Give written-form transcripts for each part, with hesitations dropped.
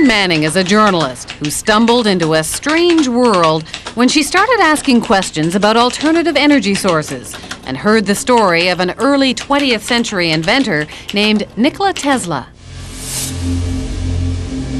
Jean Manning is a journalist who stumbled into a strange world when she started asking questions about alternative energy sources and heard the story of an early 20th century inventor named Nikola Tesla.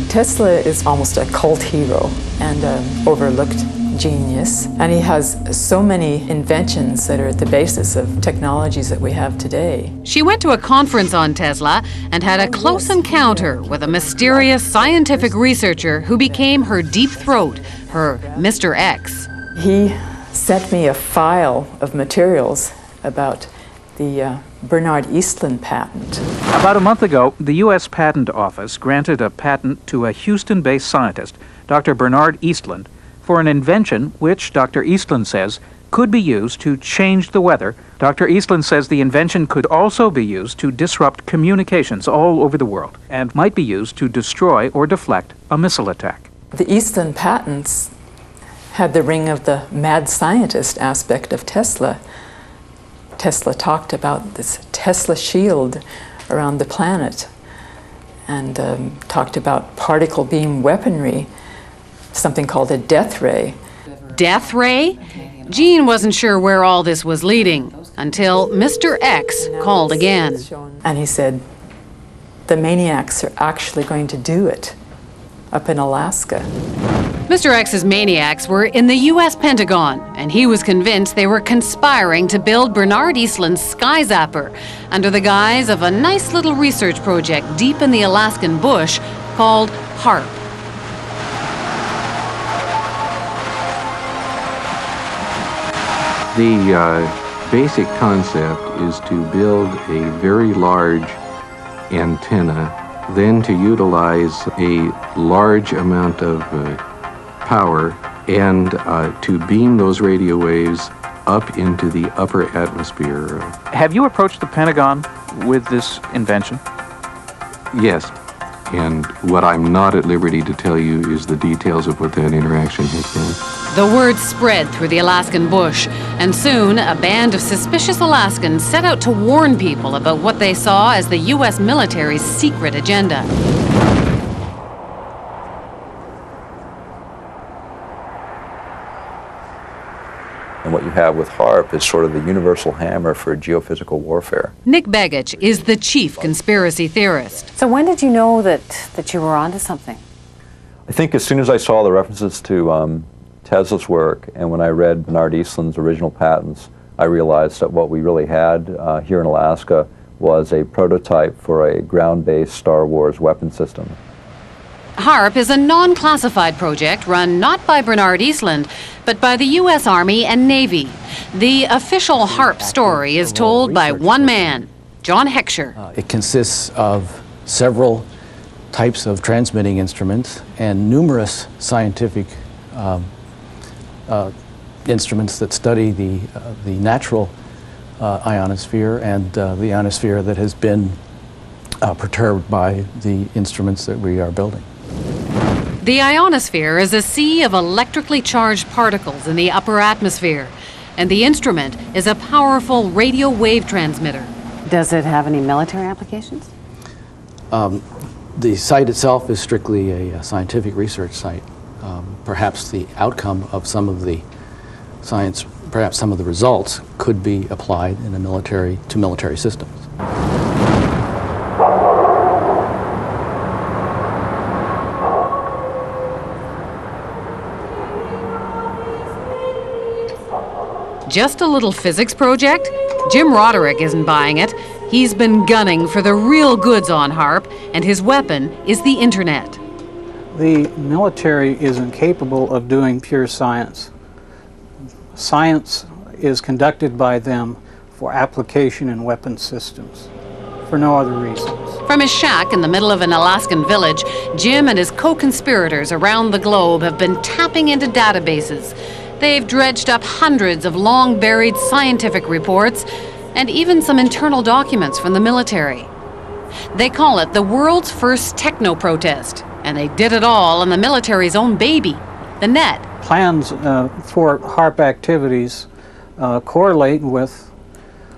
Tesla is almost a cult hero and an overlooked genius, and he has so many inventions that are at the basis of technologies that we have today. She went to a conference on Tesla and had a close encounter with a mysterious scientific researcher who became her deep throat, her Mr. X. He sent me a file of materials about the Bernard Eastlund patent. About a month ago, the U.S. Patent Office granted a patent to a Houston-based scientist, Dr. Bernard Eastlund, for an invention which, Dr. Eastlund says, could be used to change the weather. Dr. Eastlund says the invention could also be used to disrupt communications all over the world and might be used to destroy or deflect a missile attack. The Eastlund patents had the ring of the mad scientist aspect of Tesla. Tesla talked about this Tesla shield around the planet and talked about particle beam weaponry, something called a death ray. Death ray? Jean wasn't sure where all this was leading until Mr. X called again. And he said, the maniacs are actually going to do it up in Alaska. Mr. X's maniacs were in the U.S. Pentagon, and he was convinced they were conspiring to build Bernard Eastlund's sky zapper under the guise of a nice little research project deep in the Alaskan bush called HAARP. The basic concept is to build a very large antenna, then to utilize a large amount of power and to beam those radio waves up into the upper atmosphere. Have you approached the Pentagon with this invention? Yes, and what I'm not at liberty to tell you is the details of what that interaction has been. The word spread through the Alaskan bush, and soon a band of suspicious Alaskans set out to warn people about what they saw as the U.S. military's secret agenda. And what you have with HAARP is sort of the universal hammer for geophysical warfare. Nick Begich is the chief conspiracy theorist. So when did you know that you were onto something? I think as soon as I saw the references to Tesla's work, and when I read Bernard Eastlund's original patents, I realized that what we really had here in Alaska was a prototype for a ground-based Star Wars weapon system. HAARP is a non-classified project run not by Bernard Eastlund, but by the U.S. Army and Navy. The official HAARP story is told by one man, John Heckscher. It consists of several types of transmitting instruments and numerous scientific instruments that study the natural ionosphere and the ionosphere that has been perturbed by the instruments that we are building. The ionosphere is a sea of electrically charged particles in the upper atmosphere, and the instrument is a powerful radio wave transmitter. Does it have any military applications? The site itself is strictly a scientific research site. Perhaps the outcome of some of the science, perhaps some of the results could be applied in to military systems. Just a little physics project? Jim Roderick isn't buying it. He's been gunning for the real goods on HAARP, and his weapon is the internet. The military is incapable of doing pure science. Science is conducted by them for application in weapon systems, for no other reasons. From his shack in the middle of an Alaskan village, Jim and his co-conspirators around the globe have been tapping into databases. They've dredged up hundreds of long-buried scientific reports and even some internal documents from the military. They call it the world's first techno-protest, and they did it all on the military's own baby, the net. Plans for HAARP activities correlate with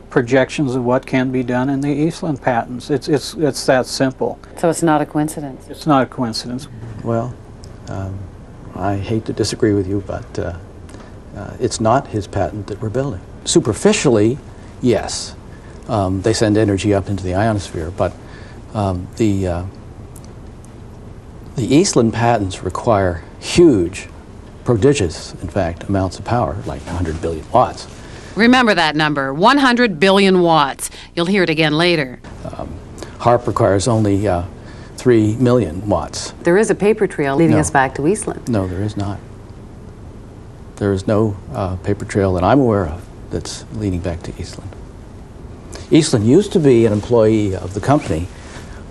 projections of what can be done in the Eastland patents. It's that simple. So it's not a coincidence? It's not a coincidence. Well, I hate to disagree with you, but it's not his patent that we're building. Superficially, yes. They send energy up into the ionosphere, but the Eastland patents require huge, prodigious, in fact, amounts of power, like 100 billion watts. Remember that number, 100 billion watts. You'll hear it again later. HAARP requires only 3 million watts. There is a paper trail leading No. us back to Eastland. No, there is not. There is no paper trail that I'm aware of that's leading back to Eastland. Eastland used to be an employee of the company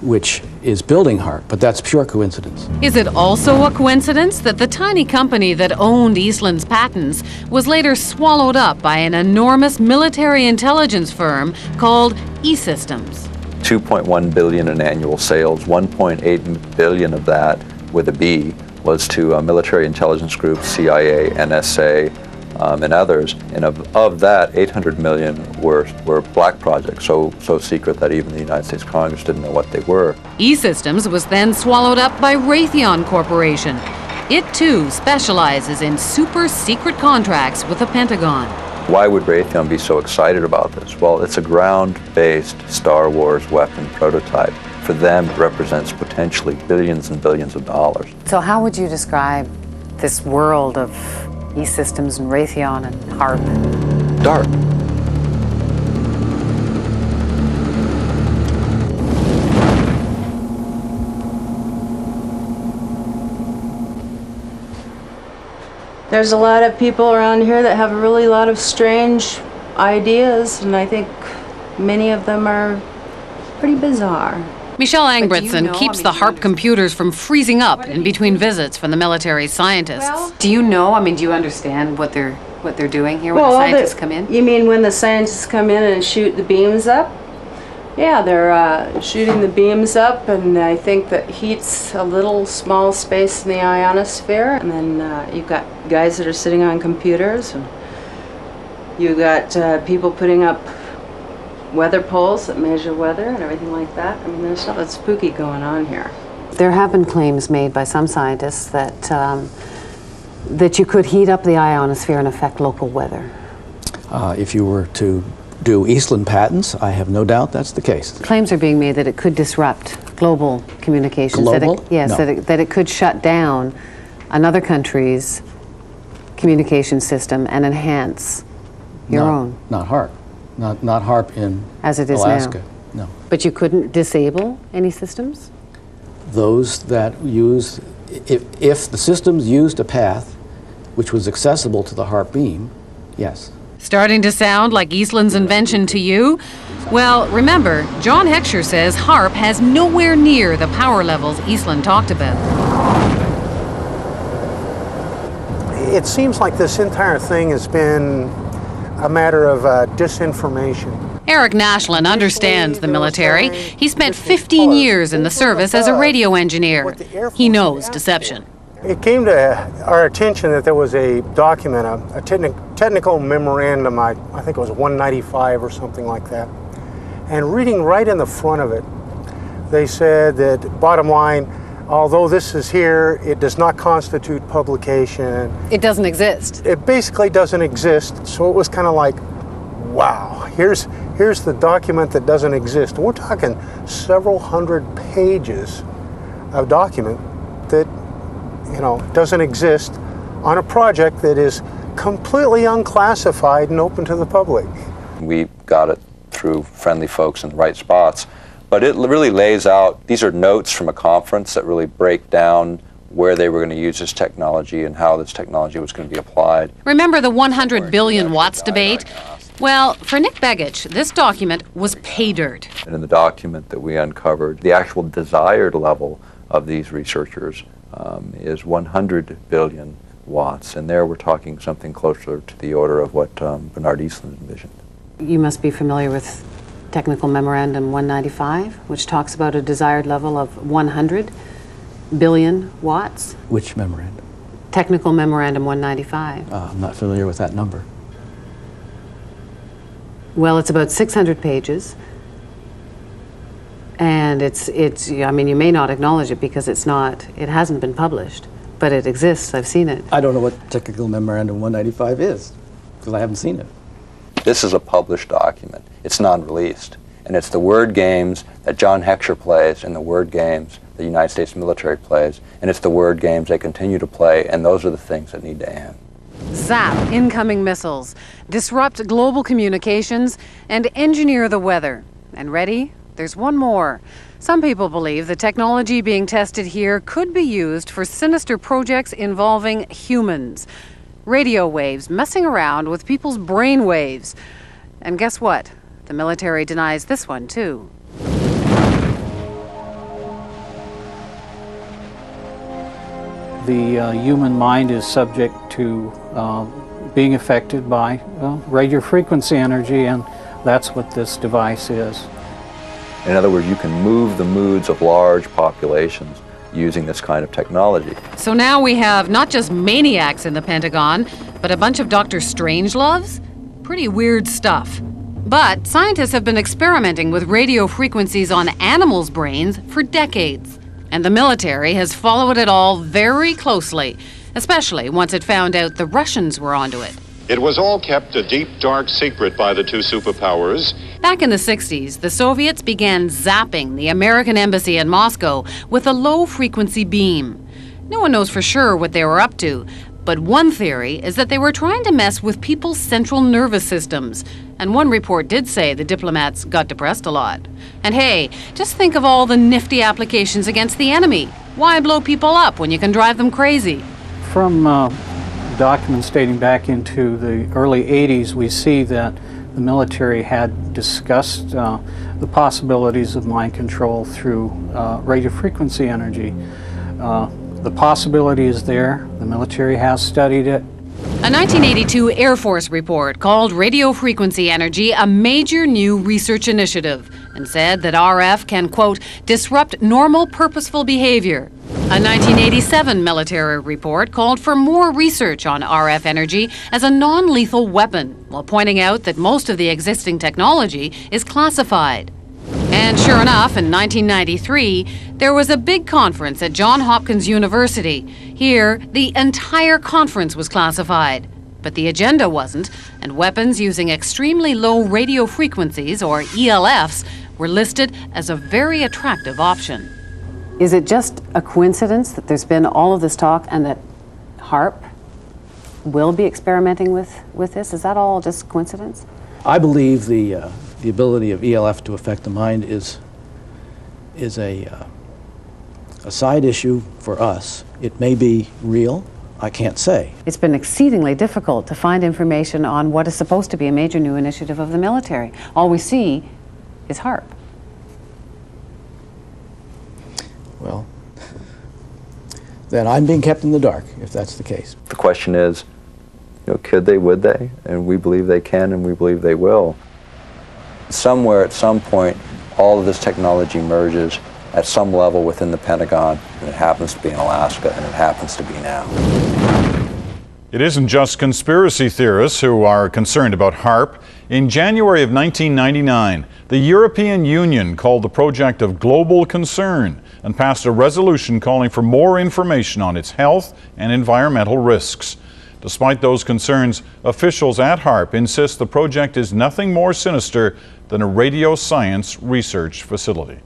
which is building HAARP, but that's pure coincidence. Is it also a coincidence that the tiny company that owned Eastland's patents was later swallowed up by an enormous military intelligence firm called E-Systems? 2.1 billion in annual sales, 1.8 billion of that, with a B, was to military intelligence groups, CIA, NSA, and others. And of that, 800 million were black projects, so secret that even the United States Congress didn't know what they were. E-Systems was then swallowed up by Raytheon Corporation. It too specializes in super secret contracts with the Pentagon. Why would Raytheon be so excited about this? Well, it's a ground-based Star Wars weapon prototype. For them, it represents potentially billions and billions of dollars. So how would you describe this world of E-Systems and Raytheon and HAARP? Dark. There's a lot of people around here that have a really lot of strange ideas, and I think many of them are pretty bizarre. Michelle do you Angbritson know, keeps I the mean, HAARP computers from freezing up in between visits from the military scientists. Do you know, I mean, do you understand what they're doing here when the scientists come in? You mean when the scientists come in and shoot the beams up? Yeah, they're shooting the beams up, and I think that heats a little small space in the ionosphere, and then you've got guys that are sitting on computers, and you've got people putting up weather poles that measure weather and everything like that. I mean, there's something spooky going on here. There have been claims made by some scientists that that you could heat up the ionosphere and affect local weather. If you were to do Eastland patents, I have no doubt that's the case. Claims are being made that it could disrupt global communications. Global? Yes, No. that it could shut down another country's communication system and enhance your own. Not HAARP. Not HAARP in As it is Alaska. now. No. But you couldn't disable any systems? Those that use, if the systems used a path which was accessible to the HAARP beam, yes. Starting to sound like Eastland's invention to you? Well, remember, John Heckscher says HAARP has nowhere near the power levels Eastland talked about. It seems like this entire thing has been a matter of disinformation. Eric Nashlin understands the military. He spent 15 years in the service as a radio engineer. He knows deception. It came to our attention that there was a document, a technical memorandum, I think it was 195 or something like that. And reading right in the front of it, they said that, bottom line, although this is here, it does not constitute publication. It doesn't exist. It basically doesn't exist, so it was kind of like, wow, here's the document that doesn't exist. We're talking several hundred pages of document that, you know, doesn't exist on a project that is completely unclassified and open to the public. We got it through friendly folks in the right spots, but it really lays out, these are notes from a conference that really break down where they were going to use this technology and how this technology was going to be applied. Remember the 100 billion watts debate? Well, for Nick Begich, this document was pay dirt. And in the document that we uncovered, the actual desired level of these researchers is 100 billion watts, and there we're talking something closer to the order of what Bernard Eastland envisioned. You must be familiar with Technical Memorandum 195, which talks about a desired level of 100 billion watts. Which memorandum? Technical Memorandum 195. I'm not familiar with that number. Well, it's about 600 pages. And I mean, you may not acknowledge it because it hasn't been published, but it exists. I've seen it. I don't know what Technical Memorandum 195 is, because I haven't seen it. This is a published document. It's non-released. And it's the word games that John Heckscher plays and the word games the United States military plays, and it's the word games they continue to play, and those are the things that need to end. Zap incoming missiles, disrupt global communications, and engineer the weather. And ready? There's one more. Some people believe the technology being tested here could be used for sinister projects involving humans. Radio waves messing around with people's brain waves. And guess what? The military denies this one, too. The human mind is subject to being affected by radio frequency energy, and that's what this device is. In other words, you can move the moods of large populations using this kind of technology. So now we have not just maniacs in the Pentagon, but a bunch of Dr. Strangeloves? Pretty weird stuff. But scientists have been experimenting with radio frequencies on animals' brains for decades. And the military has followed it all very closely, especially once it found out the Russians were onto it. It was all kept a deep, dark secret by the two superpowers. Back in the 60s, the Soviets began zapping the American embassy in Moscow with a low-frequency beam. No one knows for sure what they were up to, but one theory is that they were trying to mess with people's central nervous systems. And one report did say the diplomats got depressed a lot. And hey, just think of all the nifty applications against the enemy. Why blow people up when you can drive them crazy? From documents dating back into the early 80s, we see that the military had discussed the possibilities of mind control through radio frequency energy. The possibility is there. The military has studied it. A 1982 Air Force report called radio frequency energy a major new research initiative and said that RF can, quote, disrupt normal purposeful behavior. A 1987 military report called for more research on RF energy as a non-lethal weapon, while pointing out that most of the existing technology is classified. And sure enough, in 1993, there was a big conference at Johns Hopkins University. Here, the entire conference was classified. But the agenda wasn't, and weapons using extremely low radio frequencies, or ELFs, were listed as a very attractive option. Is it just a coincidence that there's been all of this talk and that HAARP will be experimenting with this? Is that all just coincidence? I believe the ability of ELF to affect the mind is a side issue for us. It may be real. I can't say. It's been exceedingly difficult to find information on what is supposed to be a major new initiative of the military. All we see is HAARP. Well, then I'm being kept in the dark, if that's the case. The question is, could they, would they? And we believe they can, and we believe they will. Somewhere, at some point, all of this technology merges at some level within the Pentagon, and it happens to be in Alaska, and it happens to be now. It isn't just conspiracy theorists who are concerned about HAARP. In January of 1999, the European Union called the project of global concern and passed a resolution calling for more information on its health and environmental risks. Despite those concerns, officials at HAARP insist the project is nothing more sinister than a radio science research facility.